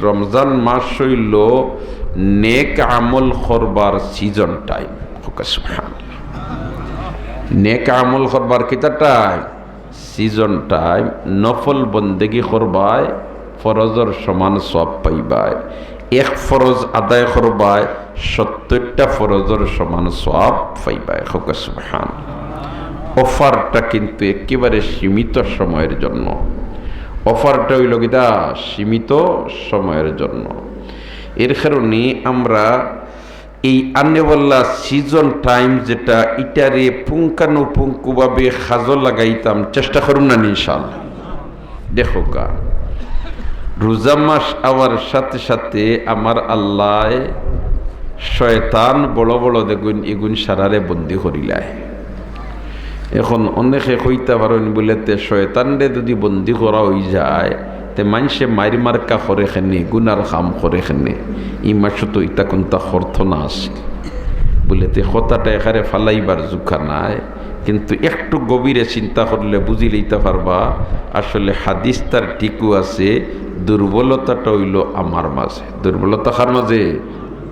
রমজান মাস হইল নেক আমল করবার সিজন টাইম। নেক আমল করবার কিতা টাইম? Season time. নফল বন্দেগি করবায় ফরজর সমান সব পাইবায়। এক ফরজ আদায় করবায় 70টা ফরজর সমান সব পাইবায়। সুবহান। অফারটা কিন্তু একেবারে সীমিত সময়ের জন্য। অফারটা হইল কিতা? সীমিত সময়ের জন্য। এর কারণে আমরা এই আনেওয়াল্লা সিজন টাইম যেটা, ইটারে পুঙ্খানুপুঙ্খভাবে খাজো লাগাইতাম চেষ্টা করুন না ইনশাআল্লাহ। দেখো কা রোজা মাস আওয়ার সাথে সাথে আমার আল্লাহ শয়তান বড় বড় দেখুন এগুন সারারে বন্দি করিলায়। এখন অনেকে কইতে পারেন বলেতে শয়তানরে যদি বন্দি করা হয়ে যায় তে মানুষে মারি মার্কা করে খেনে, গুনার খাম করে খেনে। ই মাসে তো ইটা কোনটা অর্থ না আছে বলেতে কথাটা এখানে ফালাইবার জুখা নাই। কিন্তু একটু গভীরে চিন্তা করলে বুঝি লইতে পারবা আসলে হাদিস তার ঠিকও আছে। দুর্বলতাটা হইল আমার মাঝে। দুর্বলতা কার মাঝে?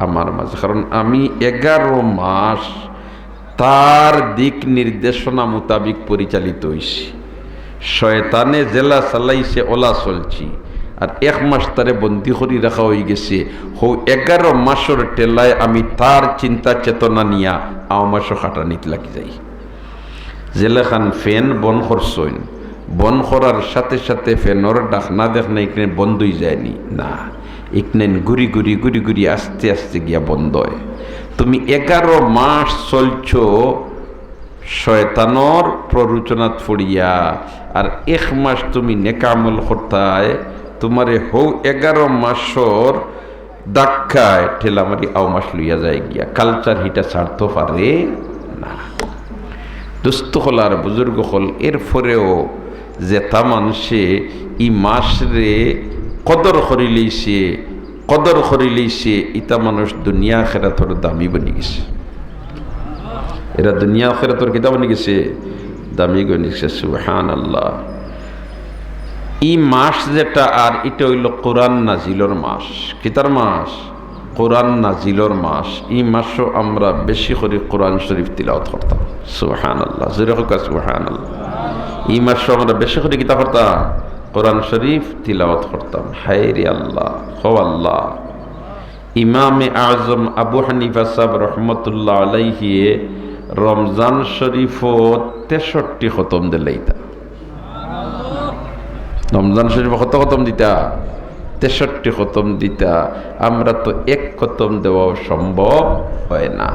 আমার মাঝে। কারণ আমি 11 মাস তার দিক নির্দেশনা মোতাবিক পরিচালিত হইছি। শয়তানে জেলা চালাইছে ওলা চলছি, আর 1 মাস তারে বন্দি করে রাখা হয়ে গেছে। 11 মাসের টেলায় আমি তার চিন্তা চেতনা নিয়া মাসও খাটানিতে লাগি যাই। জেলাখান ফ্যান বন করছইন, বন করার সাথে সাথে ফ্যানর ডাক না দেখ না এখানে বন্ধ হয়ে যায়নি না, এখানে ঘুরি ঘুরি ঘুরি ঘুরি আস্তে আস্তে গিয়া বন্ধ হয়। তুমি 11 মাস চলছ শয়তানর প্ররোচনাত পড়িয়া, আর 1 মাস তুমি নেকামল করতায়, তোমারে 11 মাসর দাক্ষায় ঠেলামারি মাস লইয়া যায় গিয়া। কালচার হিটা ছাড়তে পারে না। দুস্থ হল আর বুজুর্গ হল, এরপরেও যেটা মানুষে ই মাসরে কদর করি লইছে ইতা মানুষ দুনিয়া আখিরাতর দামি বনি গেছে। এরা দুনিয়া আখিরাতর কিতা বনি গেছে? দামি বনি গেছে। সুবহানাল্লাহ। ই মাস যেটা, আর এটা হইল কোরআন নাজিলর মাস। কিতার মাস? কোরআন নাজিলর মাস। এই মাসও আমরা বেশি করে কোরআন শরীফ তিলাওয়াত করতাম। সুবহানাল্লাহ। জোরে হোক সুবহানাল্লাহ। এই মাসও আমরা বেশি করে কিতা করতাম? কোরআন শরীফ তিলাওয়াত করতাম। হায় রে আল্লাহ, হো আল্লাহ। ইমামে আজম আবু হানিফা সাহেব রহমতুল্লাহ আলাইহি রমজান শরীফও 63 খতম দিলাইতা। রমজান শরীফ কত খতম দিতা? 63 খতম দিতা। আমরা তো 1 খতম দেওয়া সম্ভব হয় না,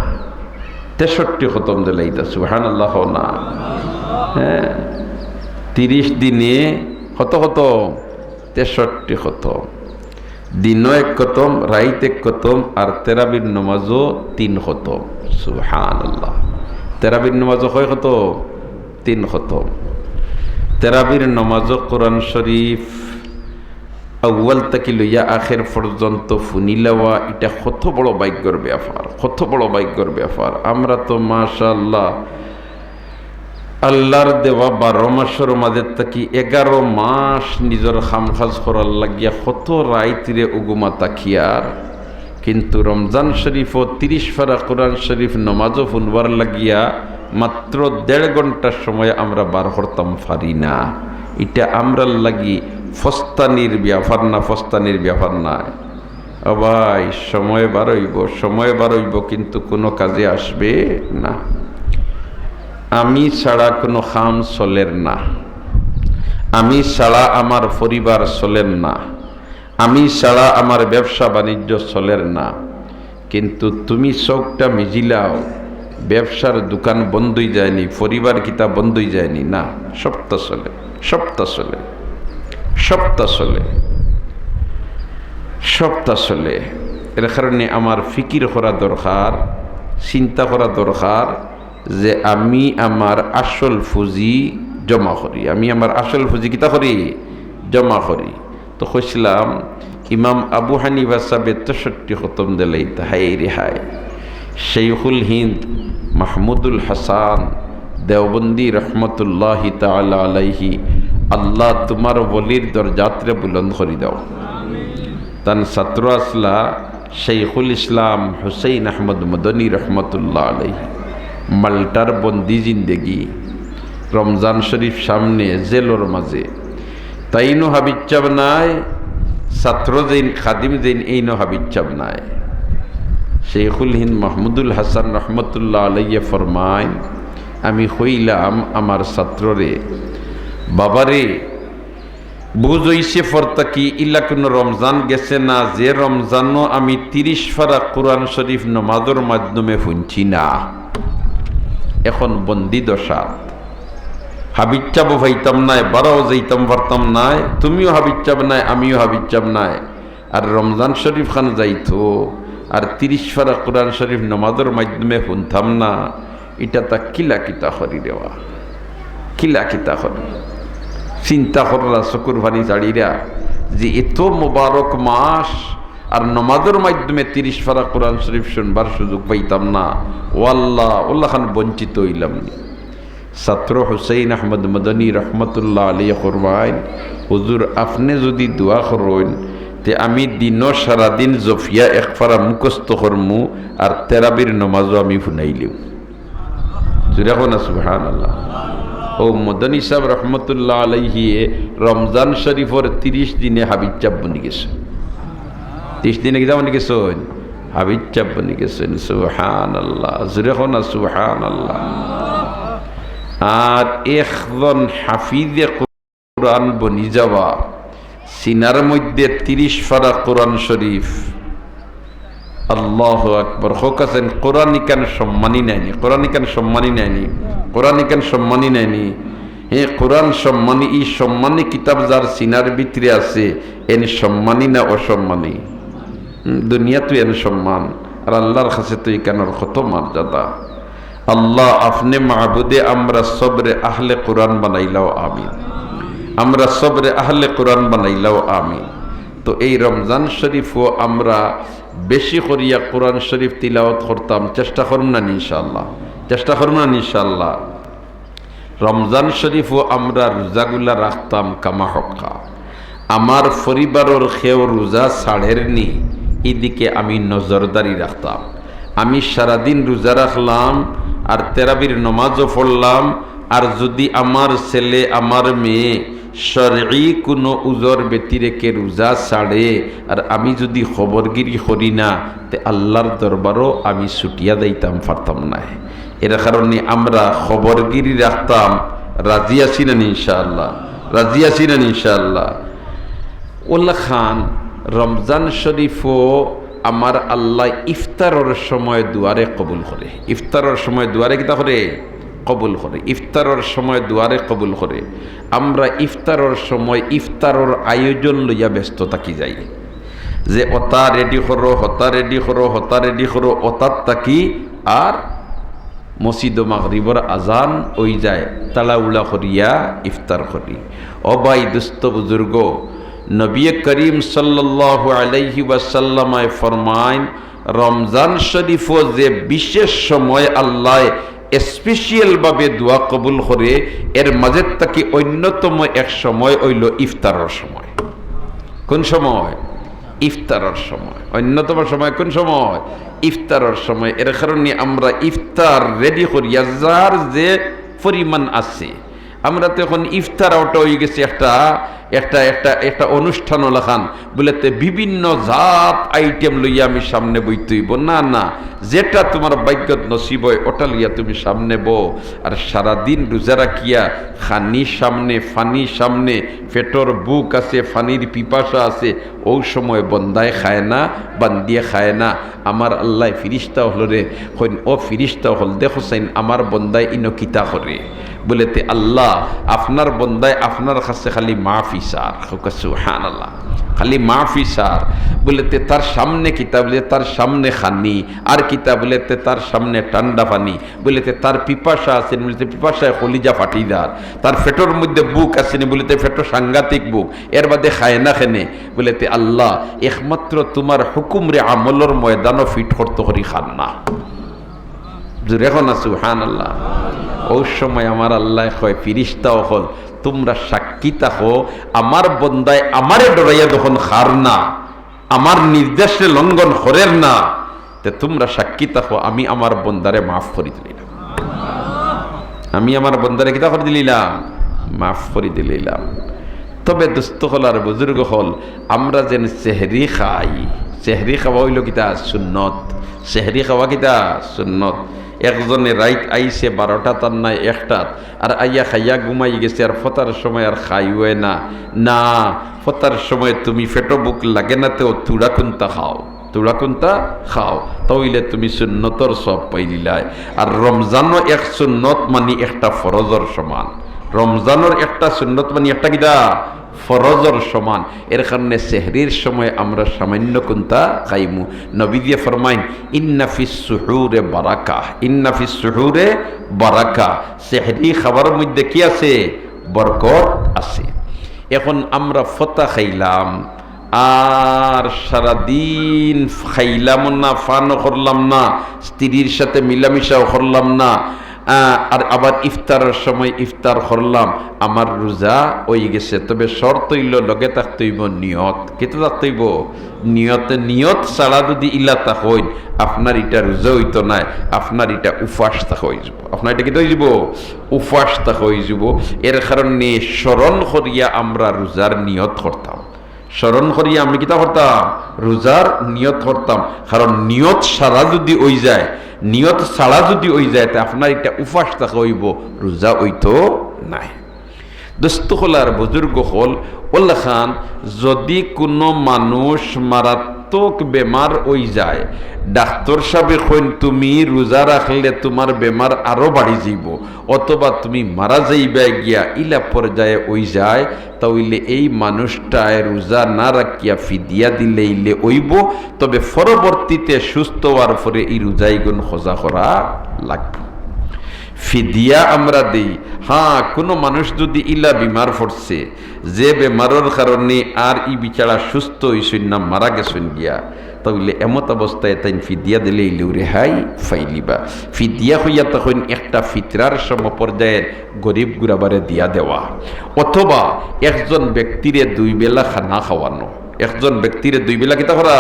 63 খতম দিলাইতা। সুবহানাল্লাহ না? হ্যাঁ, 30 দিনে কত খতম? 63 খতম। দিনও 1 খতম, রাইত 1 খতম, আর তেরাবির নমাজও 3 খতম। সুবহানাল্লাহ। তেরাবির নমাজও কয় খতম? 3 খতম। তেরাবির নমাজও কোরআন শরীফ আউয়াল থেকে লইয়া আখের পর্যন্ত ফুনিলাওয়া, এটা কত বড় ভাগ্যের ব্যাপার, কত বড় ভাগ্যের ব্যাপার। আমরা তো মাশাআল্লাহ আল্লাহর দেওয়া 12 মাসের মাঝে থাকি 11 মাস নিজের খামখাজ করার লাগিয়া কত রাইতিরে উগুমা তাকিয়ার, কিন্তু রমজান শরীফও 30 পারা কোরআন শরীফ নমাজও ফুনবার লাগিয়া মাত্র 1.5 ঘন্টার সময় আমরা বার করতাম পারি না। এটা আমরার লাগি ফস্তানির ব্যাপার না, ফস্তানির ব্যাপার না। ভাই সময় বার হইব, কিন্তু কোনো কাজে আসবে না। আমি ছাড়া কোনো খাম চলের না, আমি ছাড়া আমার পরিবার চলেন না, আমি ছাড়া আমার ব্যবসা বাণিজ্য চলের না। কিন্তু তুমি চোখটা মিজিলাও, ব্যবসার দোকান বন্ধই যায়নি, পরিবার কিতা বন্ধই যায়নি না, সপ্তা চলে, সপ্তা চলে, সপ্তা চলে, সপ্তা চলে। এর কারণে আমার ফিকির করা দরকার, চিন্তা করা দরকার যে আমি আমার আসল পুঁজি জমা করি, আমি আমার আসল পুঁজি কিতা করি? জমা করি। তো কইছিলাম ইমাম আবু হানিফা সাহেব 63 খতম দিলেই হাই রেহায়। শেখুল হিন্দ মাহমুদুল হাসান দেওবন্দি রহমতুল্লাহি তাআলা আলাইহি, আল্লাহ তোমার বলির দরজাতরে বুলন্দ করি দাও। তান ছাত্র আসলা শেখুল ইসলাম হুসেইন আহমদ মদনী রহমতুল্লাহ আলাইহি। মাল্টার বন্দি জিন্দেগি, রমজান শরীফ সামনে, জেলর মাঝে তাইনো হাবিচ্ছাব নাই, ছাত্র যেন খাদিম যেন এইনো হাবিচ্ছাব নাই। শেখুল হিন্দ মাহমুদুল হাসান রহমতুল্লাহ আলাইহি ফরমায়, আমি হইলাম আমার ছাত্ররে, বাবারে বুঝ হইছে ফরতাকি ইল্লা কোনো রমজান গেছে না যে রমজানও আমি 30 পারা কোরআন শরীফ নমাজের মাধ্যমে শুনছি না। এখন বন্দি দশা, হাবিচ্ছাবও ভাইতাম নাই, বারাও যাইতাম পারতাম নাই, তুমিও হাবিচ্ছাব নাই, আমিও হাবিচ্ছাব নাই। আর রমজান শরীফ খান যাইতো আর 30 পারা কোরআন শরীফ নমাজের মাধ্যমে শুনতাম না, এটা তা কিলা কিতা করি দেওয়া, কিলা কিতা করি। চিন্তা করলা চকুর ভানি চাড়িরা যে এত মোবারক মাস আর নমাজের মাধ্যমে 30 পারা কোরআন শরীফ শুনবার সুযোগ পাইতাম না, ওয়াল্লাহ ওল্লাহ খান বঞ্চিত হইলাম। ছাত্র হুসেইন আহমদ মদনী রহমতুল্লাহ আলাইহি ফরমায়, হুজুর আপনি যদি দোয়া করেন তে আমি দিনও সারাদিন জফিয়া একফারা মুখস্থ করমু আর তেরাবির নমাজও আমি শুনাইলিম। যখন সুবহানাল্লাহ। ও মদনী সাহেব রহমতুল্লাহ আলাইহি রমজান শরীফর 30 দিনে হাবিচ্ছাব বনি গেছে। 30 দিনে কিতা বনি গেছেন? হাবিচ্ছাব বনি গেছেন। সুবহানাল্লাহ, যখন সুবহানাল্লাহ। আর একজন হাফিজে কোরআন বনি যাওয়া, সিনার মধ্যে 30 পারা কোরআন শরীফ, আল্লাহু আকবার। হোকাছেন কোরআনিকান সম্মানী নাইনি, কোরআনিকান সম্মানী নাইনি, কোরআনিকান সম্মানী নাইনি। হে কোরআন সম্মানী, ই সম্মানী কিতাব যার সিনার ভিতরে আছে, এন সম্মানী না অসম্মানী? দুনিয়া তো এন সম্মান, আর আল্লাহর কাছে তো এখানোর কত মর্যাদা। আল্লাহ আপনি মাহবুদে আমরা সবরে আহলে কোরআন বানাইলাও আমিন, আমরা সবরে আহলে কোরআন বানাইলাও আমিন। তো এই রমজান শরীফও আমরা বেশি করিয়া কোরআন শরীফ তিলাওয়াত করতাম, চেষ্টা করুন না ইনশাআল্লাহ, চেষ্টা করুন না ইনশাআল্লাহ। রমজান শরীফও আমরা রোজাগুলা রাখতাম কামা হক্কা। আমার পরিবারের খেয়েও রোজা ছাড়েরনি, এদিকে আমি নজরদারি রাখতাম। আমি সারাদিন রোজা রাখলাম আর তেরাবির নমাজও পড়লাম। আর যদি আমার ছেলে আমার মেয়ে শরঈ কোনো উজর ব্যতিরেকে রোজা ছাড়ে আর আমি যদি খবরগিরি করি না, তে আল্লাহর দরবারও আমি ছুটিয়া যাইতাম পারতাম না। এর কারণে আমরা খবরগিরি রাখতাম। রাজি আছি না ইনশাআল্লাহ? রাজি আছি না ইনশাআল্লাহ? ওল্লা খান রমজান শরীফও আমার আল্লাহ ইফতারের সময় দুয়ারে কবুল করে। ইফতারের সময় দুয়ারে কিতা করে? কবুল করে। ইফতারের সময় দুয়ারে কবুল করে। আমরা ইফতারের সময় ইফতারের আয়োজন লইয়া ব্যস্ত থাকি যাই, যে ওতা রেডি করো, হতা রেডি করো, হতা রেডি করো, ওতার থাকি। আর মসজিদ মাগরিবর আজান ওই যায়, তালাউলা করিয়া ইফতার করি। অবাই দুস্থ বুজুর্গ, নবী করিম সাল্লাল্লাহু আলাইহি ওয়াসাল্লামায় ফরমায়, রমজান শরীফও যে বিশেষ সময় আল্লাহ স্পেশাল ভাবে দোয়া কবুল করে, এর মাঝের থেকে অন্যতম এক সময় হইল ইফতারের সময়। কোন সময়? ইফতারের সময়। অন্যতম সময় কোন সময়? ইফতারের সময়। এর কারণে আমরা ইফতার রেডি করিয়া যার যে পরিমাণ আছে, আমরা তো এখন ইফতার ওটা হয়ে গেছে একটা একটা একটা একটা অনুষ্ঠান লেখান বলেতে বিভিন্ন জাত আইটেম লইয়া আমি সামনে বইতেইব না, না, যেটা তোমার ভাগ্যত নসিব হয় ওটা লইয়া তুমি সামনে বো। আর সারাদিন রোজা রাখিয়া খানি সামনে, ফানি সামনে, পেটর বুক আছে, ফানির পিপাসা আছে, ওই সময় বন্দায় খায় না, বান্দিয়ে খায় না। আমার আল্লাহ ফিরিস্তা হল রে, হইন ও ফিরিস্তা হল, দেখো সাইন আমার বন্দায় ইনো কিতা করে বলেতে, আল্লাহ আপনার বন্দায় আপনার কাছে খালি মাফি সার। সুবহানাল্লাহ, খালি মাফি সার বলেতে তার সামনে কিতা বলে, তার সামনে খানি, আর কিতা বলেতে তার সামনে ঠান্ডা পানি, বলেতে তার পিপাসা আছেন বলেতে পিপাসায় কলিজা ফাটিদার, তার ফেটোর মধ্যে বুক আসেনি বলেতে ফেটো সাংঘাতিক বুক, এর বাদে খায় না খেনে বলেতে, আল্লাহ একমাত্র তোমার হুকুম রে আমলের ময়দানও ফিট করতে করি খান না। এখন না সুবহানাল্লাহ। ওই সময় আমার আল্লাহ কয় ফিরিস্তাও হল, তোমরা সাক্ষী থাকো আমার বন্দায় আমারে ডরাইয়া যখন খার না, আমার নির্দেশে লঙ্ঘন করেন না, তে তোমরা সাক্ষী থাকো আমি আমার বন্দারে মাফ করে দিলাম, আমি আমার বন্দারে কিতা করে দিলাম, মাফ করে দিলাম। তবে দুস্থ হল আর বুজুর্গ হল, আমরা যেন সেহরি খাই, সেহরি খাওয়া হইল কিতা সুন্নত, সেহরি খাওয়া কিতা সুন্নত। একজনে রাইত আইছে 12টা তার নাই 1টা, আর আইয়া খাইয়া ঘুমাই গেছে, আর ফতার সময় আর খাইওয়ে না। না, ফতার সময় তুমি ফেটো বুক লাগে না, তেও তুড়া কুন্তা খাও, তুড়া কুন্তা খাও, তাইলে তুমি সুন্নতর সব পাইলিলাই। আর রমজানও এক সুন্নত মানে একটা ফরজর সমান, রমজানের একটা সুন্নত মানে একটা কিতা ফরজর সমান। এর কারণে সেহরির সময় আমরা সামান্য কোনটা খাইমু। নবী দিয়ে ফরমাইন ইন্না ফিস সুহুরে বারাকা, ইন্না ফিস সুহুরে বারাকা, সেহরি খাবারের মধ্যে কি আছে, বরকত আছে। এখন আমরা ফতা খাইলাম আর সারাদিন খাইলাম না, ফানও করলাম না, স্ত্রীর সাথে মিলামিশাও করলাম না, আর আবার ইফতারের সময় ইফতার করলাম, আমার রোজা হয়ে গেছে। তবে শর্ত হইল লগে থাকতে হইব নিয়ত, কেটে থাকতে হইব নিয়ত। নিয়ত ছাড়া যদি ইলা তাক হইন, আপনার এটা রোজা হইতো নাই, আপনার এটা উপাস থাকা হয়ে যাব, আপনার এটা কেটে হয়ে যাব, উপাস থাকা হয়ে যাব। এর কারণে স্মরণ করিয়া আমরা রোজার নিয়ত করতাম, স্মরণ করিয়া আমি কিতা করতাম, রোজার নিয়ত করতাম। কারণ নিয়ত সারা যদি ওই যায়, নিয়ত ছাড়া যদি ওই যায়, তা আপনার এটা উপাস থাকা হইব, রোজা হইতো নাই। দোস্ত হল আর বুজুর্গ হল, ওল্লা খান যদি কোনো মানুষ মারাত্মক বেমার হয়ে যায়, ডাক্তার সাহেব কইন তুমি রোজা রাখলে তোমার বেমার আরো বাড়ি যাইব, অথবা তুমি মারা যাইবা গিয়া ইলা পর্যায়ে ওই যায়, তাহলে এই মানুষটায় রোজা না রাখিয়া ফিদিয়া দিলে ইলে ওইব। তবে পরবর্তীতে সুস্থ হওয়ার পরে এই রোজাইগুন খোঁজা করা লাগবে, ফিদিয়া আমরা দিই। হ্যাঁ, কোনো মানুষ যদি ইলা বিমার পড়ছে, যে বেমারের কারণে আর ই বিচারা সুস্থ হইছেন না, মারা গেছেন গিয়া, তাহলে এমত অবস্থায় তাই ফিদিয়া দিলে ইলেও রেহাই ফাইলিবা। ফিদিয়া হইয়া তখন একটা ফিতরার সম পর্যায়ের গরিব গুরাবারে দিয়া দেওয়া, অথবা একজন ব্যক্তিরে 2 বেলা খানা খাওয়ানো, একজন ব্যক্তির 2 বেলা কিতা করা,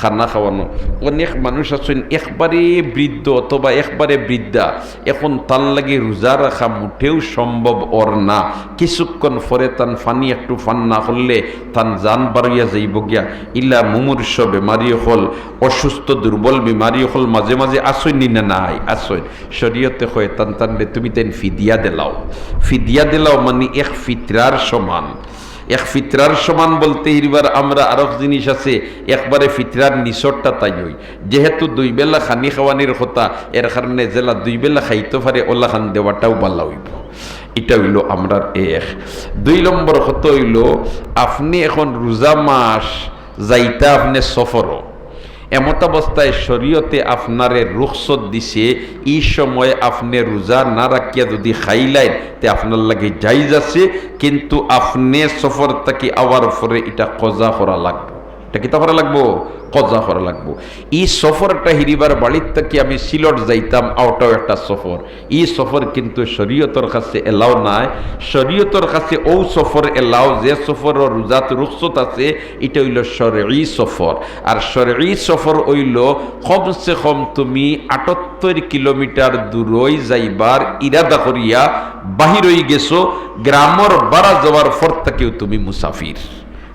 খানা খাওয়ানো। অনেক মানুষ আছেন একবারে বৃদ্ধ অথবা একবারে বৃদ্ধা, এখন তার লাগে রোজা রাখা মুঠেও সম্ভব ওর না। কিছুক্ষণ পরে তান ফানি একটু ফান না করলে তান জান বাড়িয়া যাইব গিয়া। ইলা মুমূর্ষ বেমারি হল, অসুস্থ দুর্বল বেমারি হল, মাঝে মাঝে আসইন না নাই আসইন, শরীয়তে হয় তান তানলে তুমি তেন ফিদিয়া দিলাও। ফিদিয়া দিলাও মানে এক ফিতরার সমান। এক ফিতরার সমান বলতে এবার আমরা আরো জিনিস আছে, একবারে ফিতরার নিচরটা তাই হই, যেহেতু 2 বেলা খানি খাওয়ানির কথা, এর কারণে জেলা 2 বেলা খাইতে পারে ওলা খান দেওয়াটাও বালা হইব। এটা হইল আমরা 1। 2 নম্বর কত হইল, আপনি এখন রোজা মাস যাইতা আপনি সফরও, এমত অবস্থায় শরীয়তে আপনারে রুখসত দিছে, এই সময় আপনি রোজা না রাখিয়া যদি খাইলেন তে আপনার লাগে জায়েজ আছে, কিন্তু আপনি সফর থেকে আওয়ার পরে এটা কজা করা লাগবে। এটা কিতা করা লাগবো, কজা করা লাগবো। এই সফরটা হিরিবার বাড়ির থেকে আমি সিলট যাইতাম, ওটাও একটা সফর। এই সফর কিন্তু শরীয়তর কাছে এলাও নাই। শরীয়তর কাছে ও সফর এলাও যে সফর রোজাত রুখসত আছে, এটা হইল শরঈ সফর। আর শরঈ সফর হইল কমসে কম তুমি 78 কিলোমিটার দূরই যাইবার ইরাদা করিয়া বাহির হয়ে গেছো, গ্রামর বাড়া যাওয়ার পর থেকেও তুমি মুসাফির,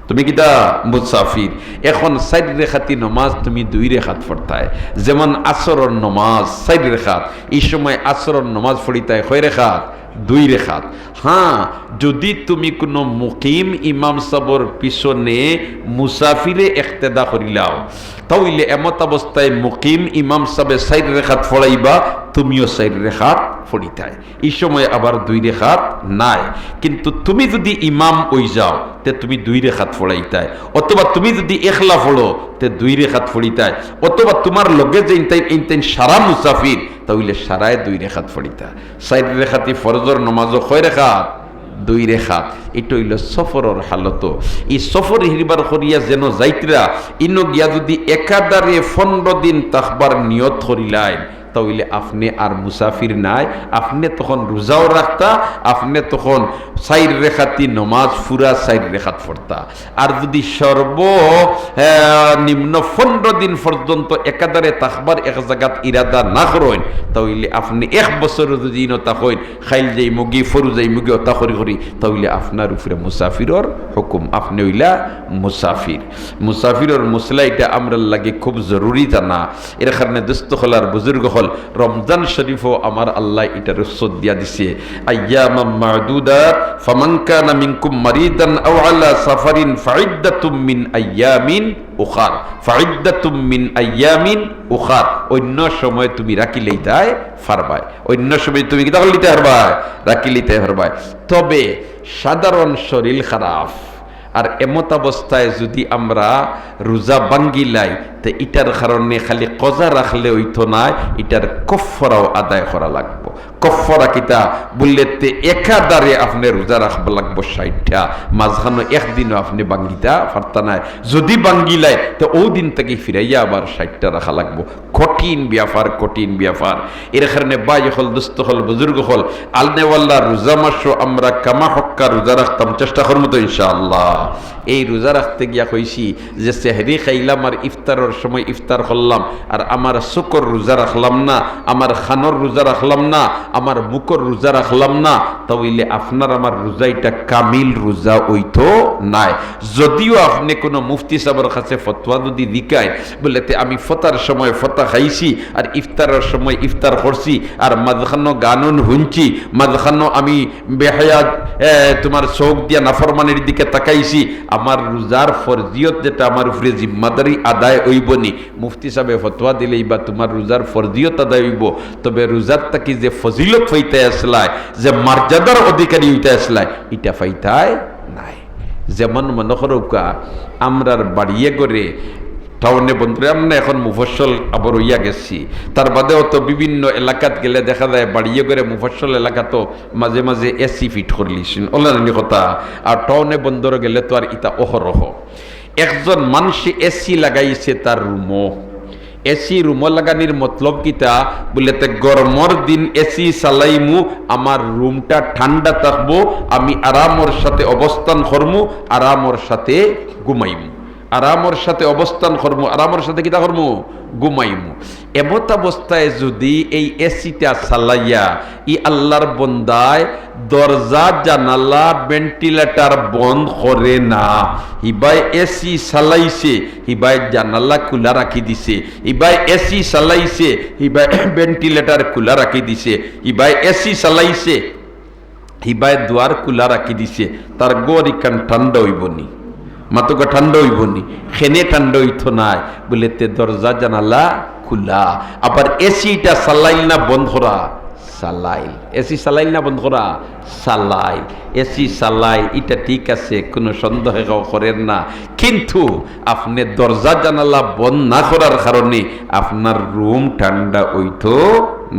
তুমি কিতা মুসাফির। এখন 4 রেখাতি নমাজ তুমি 2 রেখাত পড়তায়, যেমন আসরের নমাজ 4 রেখাত, এই সময় আসরের নমাজ পড়িতায় কয় রেখাত, 2 রেখাত। হ্যাঁ, যদি তুমি কোনো মুকিম ইমাম সাবর পিছনে মুসাফিরে ইক্তেদা করিলাও, তাহলে এমত অবস্থায় মুকিম ইমাম সাবে 4 রেখাত পড়াইবা, তুমিও 4 রেখাত পড়িতায়। এই সময় আবার 2 রেখাত নাই। কিন্তু তুমি যদি ইমাম হই যাও তে তুমি 2 রেখাত পড়াইতায়, অথবা তুমি যদি একলা পড়ো তে 2 রেখাত পড়িতায়, অথবা তোমার লগে যে ইনতেন সারা মুসাফির, তাহলে সারায় 2 রেখাত পড়িতা। 4 রেখাতি ফরজর নমাজও কয় রেখাত, 2 রেখাত। এটা হইল সফরের হালত। এই সফর হিরবার করিয়া যেন যাইতরা, ইনো গিয়া যদি একাধারে 15 দিন তাকবার নিয়ত করিলাই, তাহলে আপনি আর মুসাফির নাই, আপনি তখন রোজাও রাখতা, আপনি তখন 4 রেখাতি নমাজ পুরা 4 রেখাত পড়তা। আর যদি নিম্ন 15 দিন পর্যন্ত একাধারে তাকবার এক জায়গাত ইরাদা না করেন, তাহলে আপনি 1 বছর যদি নতা হইন খাইল যাই মুগি ফরু যাই মুগি অতা করি করি, তাহলে আপনার উপরে মুসাফিরর হুকুম, আপনি হইলা মুসাফির। মুসাফিরর মশলা এটা আমরা লাগে খুব জরুরি জানা। এর কারণে দোস্ত হল আর বুজুর্গ হল রমজান শরীফও আমার আল্লাহ এটা রসদ দিয়া দিছে, আইয়ামাম মা'দুদাত ফামান কানা মিনকুম মারিদান আও আলা সাফারিন ফাইদ্দাতুম মিন আইয়ামিন উখার, ফাইদ্দাতুম মিন আইয়ামিন উখার। অন্য সময় তুমি রাখি লইতে পারবাই, অন্য সময় তুমি কি তাহলে লিতে পারবাই, রাখি লিতে পারবাই। তবে সাধারণ শরীর খারাপ আর এমত অবস্থায় যদি আমরা রোজা ভাঙ্গিলাই, তো এটার কারণে খালি কজা রাখলে হইতো না, এটার কফরাও আদায় করা লাগবো। কফরা কিতা বললে একাধারে আপনি রোজা রাখবা লাগবো 60টা, মাঝখানে একদিনও আপনি ভাঙ্গিতা পারতা নাই। যদি ভাঙ্গিলাই তো ও দিন থেকে ফিরাইয়া আবার 60টা রাখা লাগবো। কঠিন ব্যাপার, কঠিন ব্যাপার। এর কারণে বাই হল, দুস্থ হল, বুজুর্গ হল, আলনেওয়াল্লা রোজা মাসও আমরা কামা হক্কা রোজা রাখতাম, চেষ্টা করবো তো ইনশাআল্লাহ। এই রোজা রাখতে গিয়া কইছি যে সেহরি খাইলাম আর ইফতারের সময় ইফতার করলাম, আর আমার শুকর রোজা রাখলাম না, আমার খানর রোজা রাখলাম না, আমার মুকর রোজা রাখলাম না, তাহলে আপনার আমার রোজাইটা কামিল রোজা হইতো নাই। যদিও আপনি কোনো মুফতি সাহেবের কাছে ফতোয়া যদি দিকায় বলে আমি ফতার সময় ফতা খাইছি আর ইফতারের সময় ইফতার করছি, আর মাঝখানো গানুন হুনছি, মাঝখানো আমি বেহায়া তোমার চোখ দিয়া নাফরমানের দিকে তাকাইছি, আমার রোজার ফরজিয়ত যেটা আমার উপরে জিম্মাদারি আদায় হইবনি। মুফতি সাহেব ফতোয়া দিলেই বা তোমার রোজার ফরজিয়ত আদায় হইব, তবে রোজার তাকি যে ফজিলত হইতে আসলায়, যে মর্যাদার অধিকারী হইতে আসলায়, এটা ফাইতায় নাই। যেমন মনে করো আমরার বাড়িয়ে করে টাউনে বন্ধুরা আমরা এখন মুফস্সল আবার হইয়া গেছি, তার বাদেও তো বিভিন্ন এলাকাত গেলে দেখা যায় বাড়িয়ে করে মুফস্সল এলাকা তো মাঝে মাঝে এসি ফিট করলিছেন অলানি কথা। আর টাউনে বন্দর গেলে তো আর ইটা অহরহ। একজন মানুষ এসি লাগাইছে তার রুমও, এসি রুমো লাগানির মতলব কিতা বলে গরমর দিন এসি চালাইমু, আমার রুমটা ঠান্ডা থাকবো, আমি আরামর সাথে অবস্থান করমু, আরামর সাথে ঘুমাইমু, আরামর সাথে অবস্থান করমু, আরামর সাথে কিতা করমু, ঘুমাইমু। এমত অবস্থায় যদি এই এসিটা চালাইয়া ই আল্লাহর বন্দায় দরজা জানালা ভেন্টিলেটর বন্ধ করে না, হিবাই এসি চালাইছে, হিবাই জানালা খোলা রাখি দিছে, হিবাই এসি চালাইছে, হিবাই ভেন্টিলেটর খোলা রাখি দিছে, হিবাই এসি চালাইছে, হিবাই দুয়ার খোলা রাখি দিছে, তার গরিকান ঠান্ডা হইবনি, মাতকা ঠান্ডা হইবনি, খেনে ঠান্ডা হইতো নাই বলে দরজা জানালা খোলা। আবার এসিটা চালাইল না বন্ধ করা, চালাইল, এসি চালাইল না বন্ধ করা, চালাইল, এসি চালাইল, এটা ঠিক আছে, কোনো সন্দেহ করেন না। কিন্তু আপনি দরজা জানালা বন্ধ না করার কারণে আপনার রুম ঠান্ডা হইতো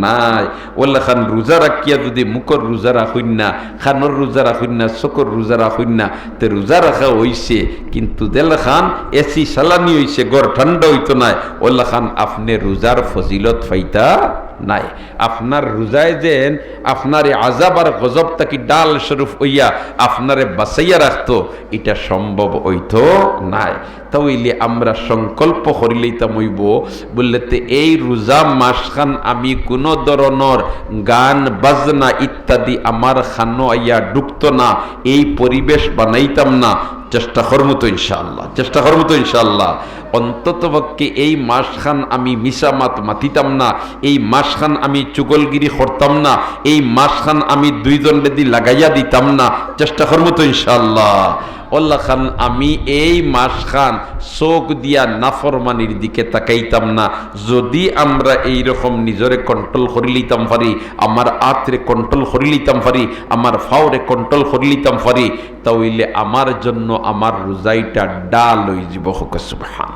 নাই। ওল্লা খান রোজা রাখিয়া যদি মুখর রোজা রাখুন না, খানোর রোজা রাখুন না, চোখর রোজা রাখুন না, তে রোজা রাখা হইছে, কিন্তু দেল খান এসি চালানি হইছে, ঘর ঠান্ডা হইতো নাই, ওল্লা খান আপনি রোজার ফজিলত পাইতা নাই। আপনার রোজায় যেন আপনার আজাব আর গজব তাকি ডাল স্বরূপ হইয়া আপনারে বাঁচাইয়া রাখতো, এটা সম্ভব হইতো নাই। তাইলে আমরা সংকল্প করিলেইতাম হইব বললে এই রোজা মাসখান আমি কোনো ধরনের গান বাজনা ইত্যাদি আমার খানো আইয়া ঢুকতো না, এই পরিবেশ বানাইতাম না। চেষ্টা করবো তো ইনশাআল্লাহ, চেষ্টা করবো তো ইনশাআল্লাহ। অন্ততপক্ষে এই মাসখান আমি মিশামাত মাতিতাম না, এই মাসখান আমি চুগলগিরি করতাম না, এই মাসখান আমি দুইজন বেদি লাগাইয়া দিতাম না। চেষ্টা করবো তো ইনশাআল্লাহ। আল্লাহ খান আমি এই মাসখান চোখ দিয়া নাফরমানির দিকে তাকাইতাম না। যদি আমরা এই রকম নিজরে কন্ট্রোল করে লিতাম পারি, আমার আত্রে কন্ট্রোল করে লিতাম পারি, আমার ফাওরে কন্ট্রোল করে লিতাম পারি, তাহলে আমার জন্য আমার রোজাইটা ডাল হয়ে যাব। সুবহান।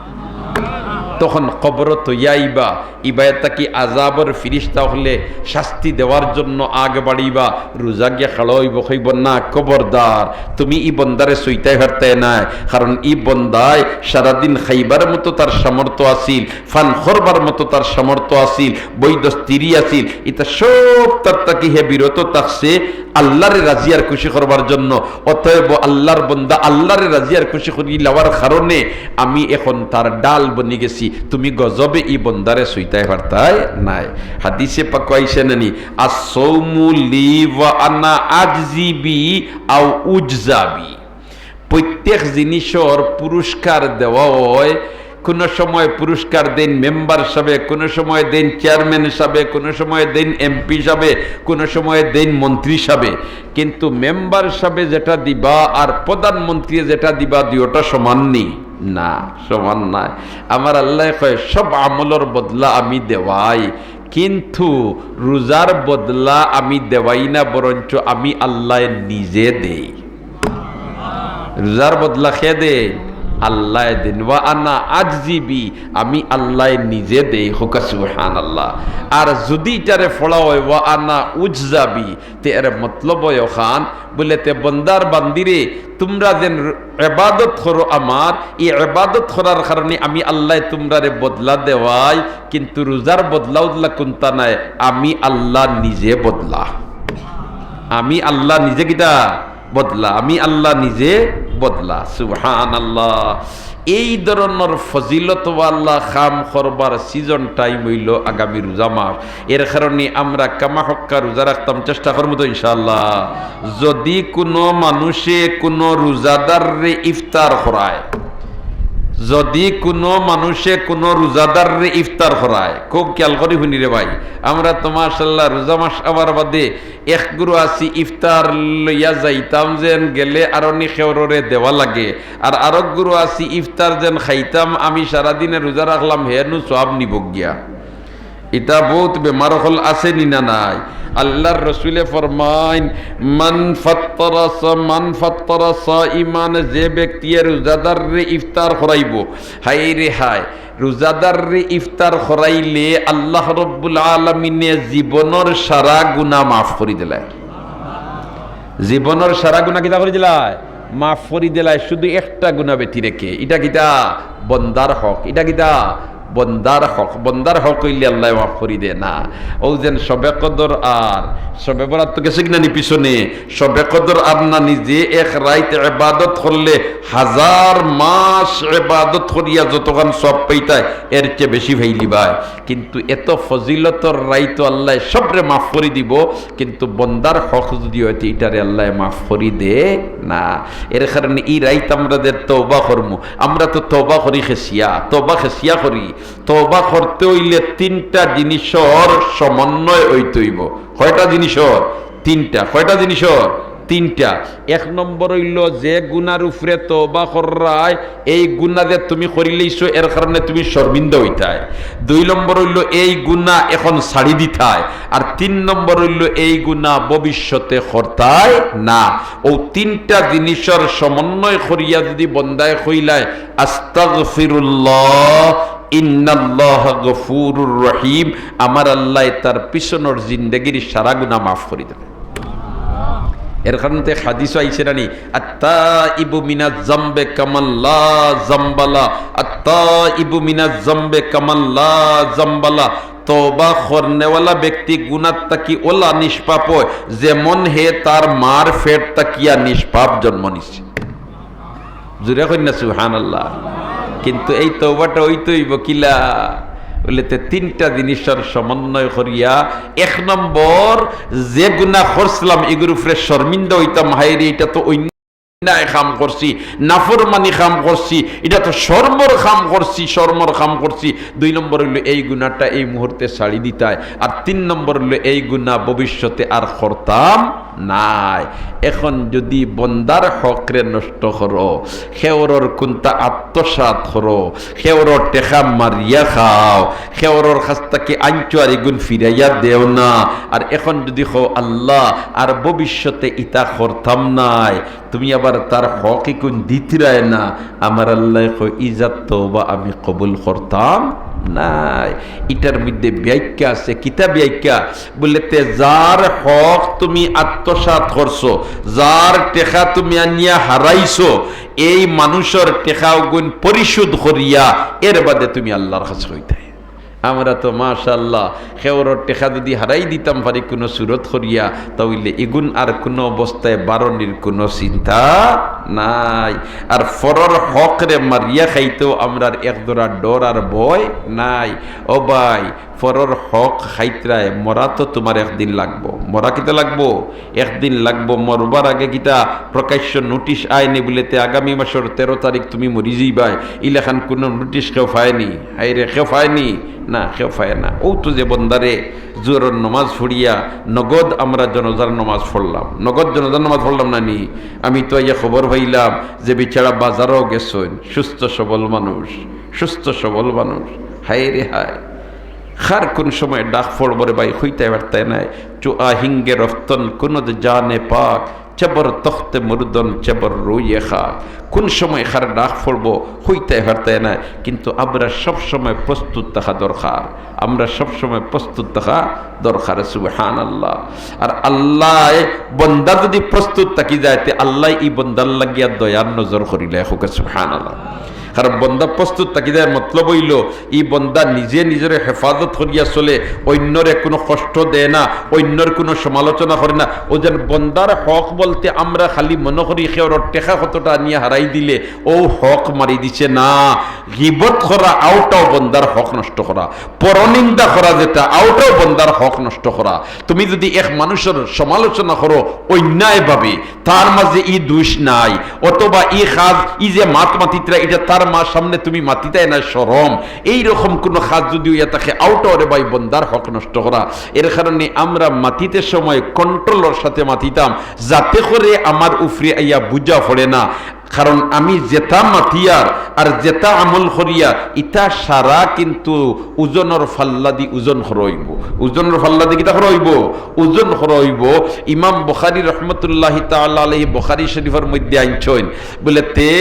তখন কবর তৈয়াইবা ইবায়তা কি আজাবর ফিরিস্তা হলে শাস্তি দেওয়ার জন্য আগ বাড়িবা রোজা গিয়া খাড়াইব হইব না খবরদার তুমি ই বন্দারে সইতাই হারতে নাই কারণ ই বন্দায় সারাদিন খাইবার মতো তার সামর্থ্য আসিল ফান করবার মতো তার সামর্থ্য আসিল বৈধ স্ত্রী আসিল এটা সব তার তাকে হে বিরত থাকছে আল্লাহরে রাজিয়ার খুশি করবার জন্য অতএব আল্লাহর বন্দা আল্লাহরে রাজিয়ার খুশি করি লওয়ার কারণে আমি এখন তার ডাল বনি গেছি তুমি গজবে ই বন্দারে সইতাই পারতাই নাই হাদিসে পাক আইছে নানি আসসাউমু লি ওয়া আনা আজজিবি আও উজজাবি প্রত্যেক জিনিসের পুরস্কার দেওয়া হয় কোন সময় পুরস্কার দেন মেম্বার হিসাবে কোন সময় দেন চেয়ারম্যান হিসাবে কোন সময় দেন এমপি হিসাবে কোন সময় দেন মন্ত্রী হিসাবে কিন্তু মেম্বার হিসাবে যেটা দিবা আর প্রধানমন্ত্রী যেটা দিবা দুইটা সমান নেই না সমান নাই আমার আল্লাহ কয় সব আমলের বদলা আমি দেওয়াই কিন্তু রোজার বদলা আমি দেওয়াই না বরঞ্চ আমি আল্লাহ নিজে দেই রোজার বদলা খেয়ে দে আল্লাহ দেন ওয়া আনা আজজিবি আমি আল্লাহ নিজে দেই হোকা সুবহানাল্লাহ আর যদি এটারে ফলা হয় ওয়া আনা উজজাবি তে এর মতলব হয় খান বলে তে বন্দার বান্দিরে তোমরা যেন ইবাদত করো আমার এই ইবাদত করার কারণে আমি আল্লাহ তোমরারে বদলা দেওয়াই কিন্তু রোজার বদলা উদলা কোনটা নাই আমি আল্লাহ নিজে বদলা আমি আল্লাহ নিজে কিটা বদলা আমি আল্লাহ নিজে বদলা সুবহানাল্লাহ এই ধরনের ফজিলত আল্লাহ খাম করবার সিজন টাইম হইল আগামী রোজা মাস এর কারণে আমরা কামা হক্কা রোজা রাখতাম চেষ্টা করবো তো ইনশাআল্লাহ যদি কোনো মানুষে কোনো রোজাদাররে ইফতার করায় যদি কোনো মানুষে কোনো রোজাদাররে ইফতার করায় খুব খেয়াল করি শুনি রে ভাই আমরা তো মাশাআল্লাহ রোজা মাস আবার বাদে এক গুরু আসি ইফতার লইয়া যাইতাম যেন গেলে আরো নি খেওরে দেওয়া লাগে আর আরো গুরু আসি ইফতার যেন খাইতাম আমি সারাদিনে রোজা রাখলাম হেনু সব নিব গিয়া এটা বহুত বেমার হল আছে নি না নাই আল্লাহর রসুলে ফরমাইন মান ফাত্তারা সাইমান যে ব্যক্তি রোজাদাররে ইফতার করাইব হাই রে হাই রোজাদাররে ইফতার করাইলে আল্লাহ রব্বুল আলামিনে জীবনের সারা গুনাহ মাফ করে দিলায় জীবনের সারা গুনাহ কিতা করে দিলায় মাফ করে দিলায় শুধু একটা গুনাহ বেতি রেখে এটা কিতা বন্দার হক এটা কিতা বন্দার হক হইলে আল্লাহ মাফ করি দে না ও যেন সবে কদর আর সবে বরাত তো গেছে কিনা নি পিছনে সবে কদর আর না নিজে এক রাইত ইবাদত করলে হাজার মাস ইবাদত করিয়া যতক্ষণ সব পাইতায় এর চেয়ে বেশি ভাইলিবায় কিন্তু এত ফজিলতর রাইত আল্লাহ সবরে মাফ করে দিব কিন্তু বন্দার হক যদি হইতে এটারে আল্লাহ মাফ করি দে না এর কারণে এই রাইত আমাদের তওবা করমু আমরা তো তওবা করি খেসিয়া করি তওবা করতে হইলে তিনটা জিনিসের সমন্বয় হইতে হইব কয়টা জিনিসের তিনটা কয়টা জিনিসের তিনটা এক নম্বর হইল যে গুনার উপরে তওবা করায় এই গুনাহ যে তুমি করিলেইছো এর কারণে তুমি শর্মিন্দা হইতায় দুই নম্বর হইল এই গুনাহ এখন ছাড়ি দিতায় আর তিন নম্বর হইল এই গুনাহ ভবিষ্যতে করতায় না ও তিনটা জিনিসের সমন্বয় করিয়া যদি বন্দায় কইলায় আস্তাগফিরুল্লাহ ইন্নাল্লাহ গফুরুর রহিম আমার আল্লাহ তার পিছনের জিন্দেগির সারা গুনাহ মাফ করে দেবে এর কারণে হাদিস আইছে রানি আত্তাইবু মিনাজ যামবে কামান লা যামবালা আত্তাইবু মিনাজ যামবে কামান লা যামবালা তওবা করনেওয়ালা ব্যক্তি গুনাহ তাকি ওলা নিষ্পাপ হয় যেমন হে তার মার পেট তাকিয়া নিষ্পাপ জন্ম নিছে জুরে কই না সুবহানাল্লাহ কিন্তু এই তওবাটা হইতেই বকিলা বলেতে তিনটা জিনিসের সমন্বয় করিয়া এক নম্বর যে গুনাহ করছিলাম এগুলোর উপরে শর্মিন্দা হইতাম হায়রে এটা তো অন্যায় কাম করছি নাফরমানি কাম করছি এটা তো শর্মর কাম করছি দুই নম্বর হইল এই গুনাহটা এই মুহূর্তে ছাড়ি দিতায় আর তিন নম্বর হইল এই গুনাহ ভবিষ্যতে আর করতাম নাই। এখন যদি বন্দার হকরে নষ্ট করো, খেওরর কুন্তা আত্মসাৎ করো, খেওরর টেকা মারিয়া খাও, খেওরর খাস্তাকে আঞ্চুয়ারি গুণ ফিরাইয়া দেও না, আর এখন যদি হো আল্লাহ আর ভবিষ্যতে ইতা করতাম নাই, তুমি আবার তার হক ইকুন দিতিরায় না, আমার আল্লাহ ইজাত তওবা আমি কবুল করতাম নাই। এটার মধ্যে ব্যাখ্যা আছে, কিতাব ব্যাখ্যা বলতে যার হক তুমি আত্মসাৎ করছো, যার টেকা তুমি আনিয়া হারাইছো, এই মানুষের টেকাও গুণ পরিশোধ করিয়া এর বাদে তুমি আল্লাহর কাছে হইতে। আমরা তো মাশাআল্লাহ খেওরর টেকা যদি হারাই দিতাম পারি কোনো সুরত করিয়া, তাহলে এগুন আর কোনো অবস্থায় বারণের কোনো চিন্তা নাই। আর ফরর হক রে মারিয়া খাইতেও আমরা একদরা ডর আর ভয় নাই। ও ভাই, ফরর হক খাইতরায় মরা তো তোমার একদিন লাগবো, মরা কিতা লাগবো, একদিন লাগবো। মরবার আগে কিতা প্রকাশ্য নোটিশ আইনি বলেতে আগামী মাসের 13 তারিখ তুমি মরি যাইবাই, ইলাখান কোনো নোটিশ কেউ পায়নি, হাইরে কেউ পায়নি না, কেউ পায় না। ও তো যে বন্দারে জোহরের নমাজ পড়িয়া নগদ আমরা জনজার নমাজ পড়লাম, নগদ জনজার নমাজ পড়লাম না নি, আমি তো ইয়া খবর পাইলাম যে বেচারা বাজারও গেছেন, সুস্থ সবল মানুষ, সুস্থ সবল মানুষ, হায় রে হায়। খার কোন সময় ডাক ফড়বরে ভাই হইতে পারতে নাই, চুয়া হিঙ্গে রফতন কোন জানে পাক, চেবর তখতে মুরদন চেবর রুইয়ে খা। কোন সময় খার ডাক ফড়বো হইতে পারতে নাই, কিন্তু আমরা সবসময় প্রস্তুত থাকা দরকার, আমরা সবসময় প্রস্তুত থাকা দরকার। সুবহানাল্লাহ। আর আল্লাহ বন্দা যদি প্রস্তুত থাকি যায়, আল্লাহ এই বন্দার লাগিয়া দয়ার নজর করিলে হোক। সুবহানাল্লাহ। কারণ বন্দা প্রস্তুত থাকি যায় মতলব হইল এই বন্দা নিজে নিজের হেফাজত করিয়া চলে, অন্যরে কোনো কষ্ট দেয় না, অন্যর কোনো সমালোচনা করে না। ও যেন বন্দার হক বলতে আমরা খালি মনে করি সেওর টেকা কতটা নিয়ে হারাই দিলে ও হক মারি দিছে, না। গিবত করা আওটাও বন্দার হক নষ্ট করা, পরনিন্দা করা যেটা আওটাও বন্দার হক নষ্ট করা। তুমি যদি এক মানুষের সমালোচনা করো অন্যায়ভাবে, তার মাঝে ই দোষ নাই, অথবা ই কাজ ই যে মাত মাতিতরা এটা তার মার সামনে তুমি মাতিতাই না শরম, এইরকম কোনো কাজ যদি হইয়া থাকে আউটা ওরে ভাই বন্দার হক নষ্ট করা। এর কারণে আমরা মাতিতে সময় কন্ট্রোলের সাথে মাতিতাম, যাতে করে আমার উফরে আইয়া বুঝা পড়ে না। কারণ আমি যেটা মাতিয়ার আর যেটা আমল করিয়া ইটা সারা কিন্তু ওজনের ফাল্লা দি ওজন হরইব, ওজনের ফাল্লা দি কিতা হরইব, ওজন হরইব। ইমাম বুখারী রাহমাতুল্লাহি তাআলা আলাইহি বুখারী শরীফের মধ্যে আনছেন বলে তে